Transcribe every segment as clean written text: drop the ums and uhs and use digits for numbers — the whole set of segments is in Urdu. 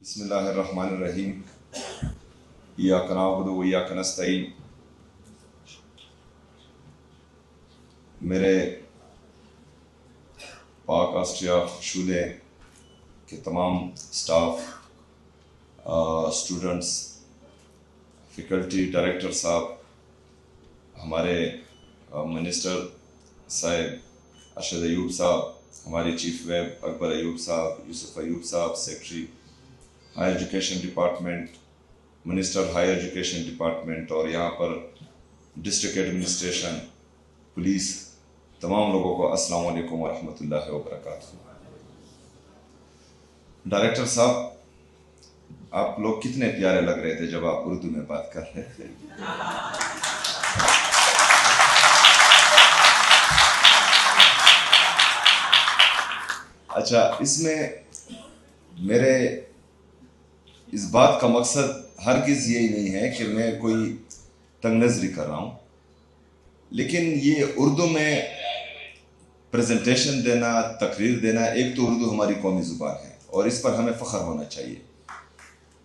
بسم اللہ الرحمن الرحیم ایاک نعبد و ایاک نستعین۔ میرے پاک آسٹریا شعبے کے تمام سٹاف، اسٹوڈنٹس، فیکلٹی، ڈائریکٹر صاحب، ہمارے منسٹر صاحب ارشد ایوب صاحب، ہمارے چیف ویب اکبر ایوب صاحب، یوسف ایوب صاحب، secretary higher education department, minister higher education department, اور یہاں پر ڈسٹرکٹ ایڈمنسٹریشن، پولیس، تمام لوگوں کو السلام علیکم ورحمۃ اللہ وبرکاتہ۔ ڈائریکٹر صاحب، آپ لوگ کتنے پیارے لگ رہے تھے جب آپ اردو میں بات کر رہے تھے۔ اچھا، اس میں میرے اس بات کا مقصد ہرگز یہی نہیں ہے کہ میں کوئی تنگ نظری کر رہا ہوں، لیکن یہ اردو میں پریزنٹیشن دینا، تقریر دینا، ایک تو اردو ہماری قومی زبان ہے اور اس پر ہمیں فخر ہونا چاہیے۔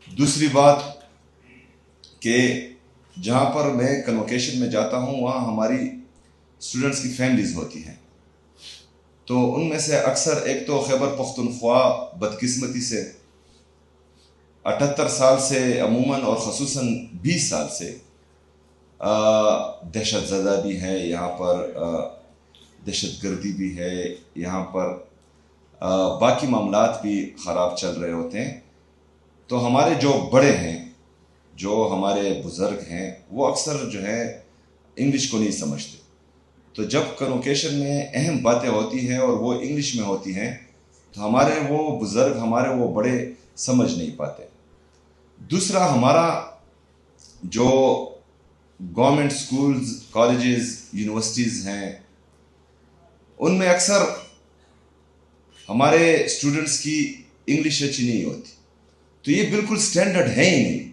دوسری بات کہ جہاں پر میں کنوکیشن میں جاتا ہوں وہاں ہماری اسٹوڈنٹس کی فیملیز ہوتی ہیں، تو ان میں سے اکثر ایک تو خیبر پختونخوا بدقسمتی سے 78 سال سے عموماً اور خصوصاً 20 سال سے دہشت زدہ بھی ہے، یہاں پر دہشت گردی بھی ہے، یہاں پر باقی معاملات بھی خراب چل رہے ہوتے ہیں۔ تو ہمارے جو بڑے ہیں، جو ہمارے بزرگ ہیں، وہ اکثر جو ہے انگلش کو نہیں سمجھتے، تو جب کنوکیشن میں اہم باتیں ہوتی ہیں اور وہ انگلش میں ہوتی ہیں تو ہمارے وہ بزرگ، ہمارے وہ بڑے سمجھ نہیں پاتے۔ دوسرا، ہمارا جو گورنمنٹ سکولز، کالجز، یونیورسٹیز ہیں، ان میں اکثر ہمارے اسٹوڈنٹس کی انگلش اچھی نہیں ہوتی، تو یہ بالکل سٹینڈرڈ ہے ہی نہیں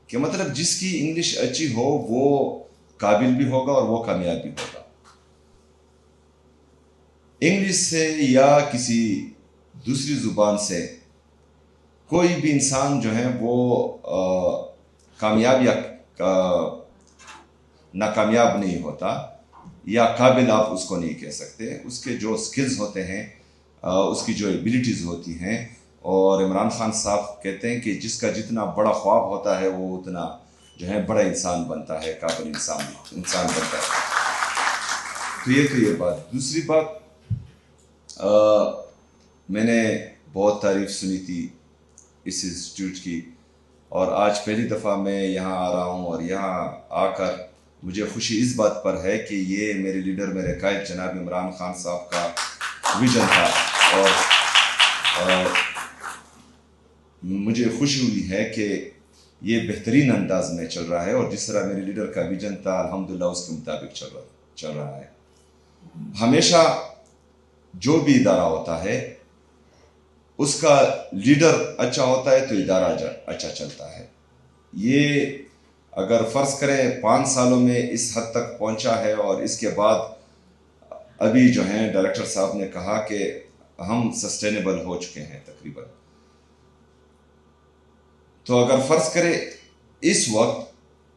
کہ مطلب جس کی انگلش اچھی ہو وہ قابل بھی ہوگا اور وہ کامیاب بھی ہوگا۔ انگلش سے یا کسی دوسری زبان سے کوئی بھی انسان جو ہے وہ کامیاب یا ناکامیاب نہیں ہوتا، یا قابل آپ اس کو نہیں کہہ سکتے۔ اس کے جو سکلز ہوتے ہیں، اس کی جو ایبیلٹیز ہوتی ہیں، اور عمران خان صاحب کہتے ہیں کہ جس کا جتنا بڑا خواب ہوتا ہے وہ اتنا جو ہے بڑا انسان بنتا ہے، قابل انسان بنتا ہے۔ تو یہ بات۔ دوسری بات، میں نے بہت تعریف سنی تھی اس انسٹیٹیوٹ کی، اور آج پہلی دفعہ میں یہاں آ رہا ہوں، اور یہاں آ کر مجھے خوشی اس بات پر ہے کہ یہ میرے لیڈر، میرے قائد جناب عمران خان صاحب کا ویژن تھا، اور مجھے خوشی ہوئی ہے کہ یہ بہترین انداز میں چل رہا ہے، اور جس طرح میرے لیڈر کا ویژن تھا الحمدللہ اس کے مطابق چل رہا ہے۔ ہمیشہ جو بھی ادارہ ہوتا ہے اس کا لیڈر اچھا ہوتا ہے تو ادارہ اچھا چلتا ہے۔ یہ اگر فرض کریں 5 سالوں میں اس حد تک پہنچا ہے، اور اس کے بعد ابھی جو ہیں ڈائریکٹر صاحب نے کہا کہ ہم سسٹینیبل ہو چکے ہیں تقریباً، تو اگر فرض کرے اس وقت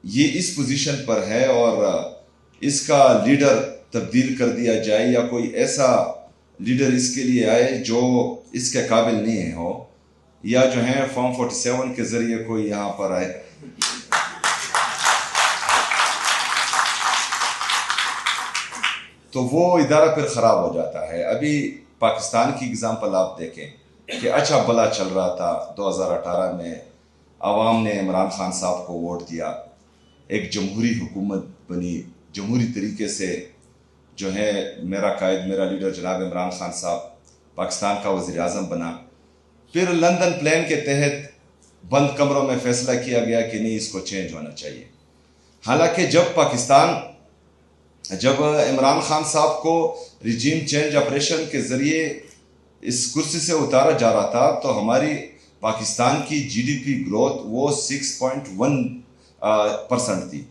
یہ اس پوزیشن پر ہے اور اس کا لیڈر تبدیل کر دیا جائے، یا کوئی ایسا لیڈر اس کے لیے آئے جو اس کے قابل نہیں ہو، یا جو ہے فارم 47 کے ذریعے کوئی یہاں پر آئے، تو وہ ادارہ پھر خراب ہو جاتا ہے۔ ابھی پاکستان کی اگزامپل آپ دیکھیں کہ اچھا بلا چل رہا تھا، 2018 میں عوام نے عمران خان صاحب کو ووٹ دیا، ایک جمہوری حکومت بنی، جمہوری طریقے سے جو ہے میرا قائد، میرا لیڈر جناب عمران خان صاحب پاکستان کا وزیر اعظم بنا۔ پھر لندن پلان کے تحت بند کمروں میں فیصلہ کیا گیا کہ نہیں، اس کو چینج ہونا چاہیے۔ حالانکہ جب عمران خان صاحب کو ریجیم چینج آپریشن کے ذریعے اس کرسی سے اتارا جا رہا تھا تو ہماری پاکستان کی جی ڈی پی گروتھ وہ 6.1% تھی۔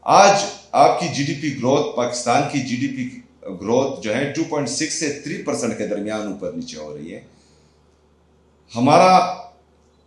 آج آپ کی G D P growth, Pakistan کی جی ڈی پی گروتھ جو ہے 2.6 سے 3% کے درمیان اوپر نیچے ہو رہی ہے۔ ہمارا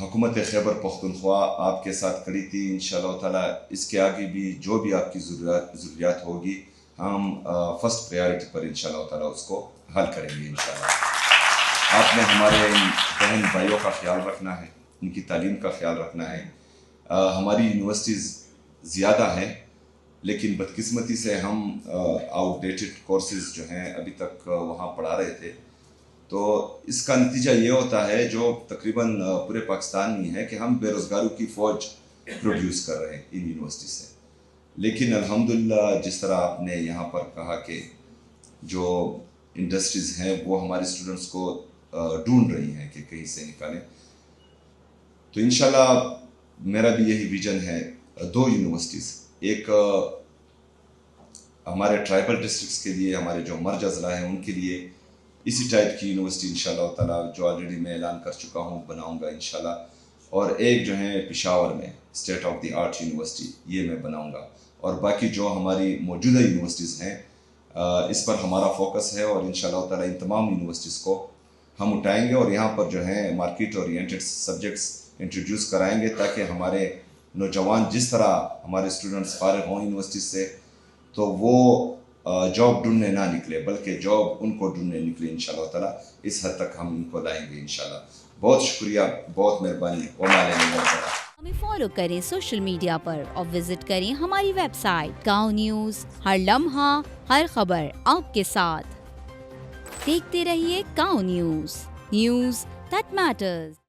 حکومت خیبر پختونخوا آپ کے ساتھ کھڑی تھی. انشاءاللہ تعالیٰ اس کے آگے بھی جو بھی آپ کی ضروریات ہوگی ہم فرسٹ پریارٹی پر انشاءاللہ تعالیٰ اس کو حل کریں گے انشاءاللہ. آپ نے ہمارے ان بہن بھائیوں کا خیال رکھنا ہے, ان کی تعلیم کا خیال رکھنا ہے. ہماری یونیورسٹیز زیادہ ہیں لیکن بدقسمتی سے ہم آؤٹ ڈیٹڈ کورسز جو ہیں ابھی تک وہاں پڑھا رہے تھے. تو اس کا نتیجہ یہ ہوتا ہے جو تقریباً پورے پاکستان میں ہے کہ ہم بے روزگاروں کی فوج پروڈیوس کر رہے ہیں ان یونیورسٹی سے. لیکن الحمدللہ جس طرح آپ نے یہاں پر کہا کہ جو انڈسٹریز ہیں وہ ہمارے اسٹوڈنٹس کو ڈھونڈ رہی ہیں کہ کہیں سے نکالیں. تو انشاءاللہ میرا بھی یہی ویژن ہے. 2 یونیورسٹیز, ایک ہمارے ٹرائبل ڈسٹرکٹس کے لیے, ہمارے جو مرج اضلاع ہیں ان کے لیے اسی ٹائپ کی یونیورسٹی انشاءاللہ تعالیٰ جو آلریڈی میں اعلان کر چکا ہوں بناؤں گا انشاءاللہ. اور ایک جو ہے پشاور میں state of the art university یہ میں بناؤں گا. اور باقی جو ہماری موجودہ یونیورسٹیز ہیں اس پر ہمارا فوکس ہے اور انشاءاللہ تعالیٰ ان تمام یونیورسٹیز کو ہم اٹھائیں گے اور یہاں پر جو ہیں مارکیٹ اورینٹڈ سبجیکٹس انٹروڈیوس کرائیں گے تاکہ ہمارے نوجوان جس طرح ہمارے اسٹوڈنٹس فارغ ہوں یونیورسٹی سے تو وہ جاب ڈھونڈنے نہ نکلے بلکہ جاب ان کو ڈھونڈنے نکلے انشاءاللہ تعالیٰ. اس حد تک ہم ان کو لائیں گے انشاءاللہ. بہت شکریہ, بہت مہربانی. ہمیں فالو کریں سوشل میڈیا پر اور وزٹ کریں ہماری ویب سائٹ گاؤں نیوز. ہر لمحہ ہر خبر آپ کے ساتھ. دیکھتے رہیے گاؤں نیوز, نیوز دیٹ میٹرز.